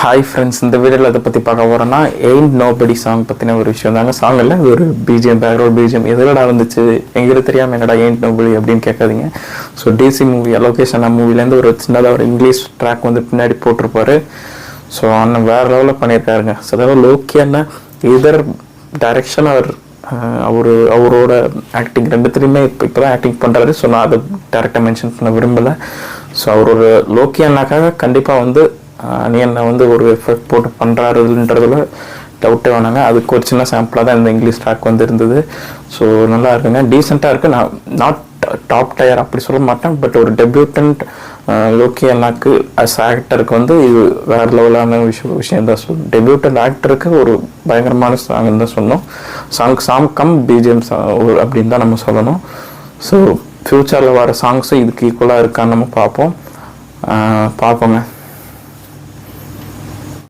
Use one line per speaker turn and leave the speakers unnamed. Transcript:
Hi friends, இந்த வீடியோவில் அதை பற்றி பார்க்க போகிறோன்னா எயிண்ட் நோபடி சாங் பற்றின ஒரு விஷயம் தாங்க. சாங் இல்லை, இது ஒரு பிஜிஎம், பேக்ரவுண்ட் பிஜிஎம். எதுலடா வந்துச்சு, எங்களுக்கு தெரியாமல் என்னடா எயிண்ட் நோபடி அப்படின்னு கேட்காதீங்க. ஸோ டிசி மூவி லொகேஷன் மூவிலேருந்து ஒரு சின்னதாக ஒரு இங்கிலீஷ் ட்ராக் வந்து பின்னாடி போட்டிருப்பாரு. ஸோ அண்ணன் வேறு லெவலில் பண்ணியிருக்காருங்க. ஸோ அதாவது லோக்கி அண்ணன் இதர் டைரக்ஷன் அவரோட ஆக்டிங் ரெண்டுத்துலேயுமே இப்போ தான் ஆக்டிங் பண்ணுறாரு. ஸோ நான் அதை டேரக்டாக மென்ஷன் பண்ண விரும்பலை. ஸோ அவரோட லோக்கி அண்ணாக்காக கண்டிப்பாக வந்து அணியனை வந்து ஒரு எஃபெக்ட் போட்டு பண்ணுறாருன்றதுல டவுட்டே வேணாங்க. அதுக்கு ஒரு சின்ன சாம்பிளாக தான் இந்த இங்கிலீஷ் ட்ராக் வந்து இருந்தது. ஸோ நல்லா இருக்குங்க, டீசெண்டாக இருக்குது. நான் நாட் டாப் டயர் அப்படி சொல்ல மாட்டேன், பட் ஒரு டெபியூட்டன்ட் லோக்கி அண்ணாக்கு அஸ் ஆக்டருக்கு வந்து இது வேறு லெவலான விஷயம் தான் சொல்லணும். டெபியூட்டன்ட் ஆக்டருக்கு ஒரு பயங்கரமான சாங் தான் சொன்னோம். சாங் கம் பிஜிஎம் அப்படின்னு தான் நம்ம சொல்லணும். ஸோ ஃப்யூச்சரில் வர சாங்ஸும் இதுக்கு ஈக்குவலாக இருக்கான்னு நம்ம பார்ப்போங்க.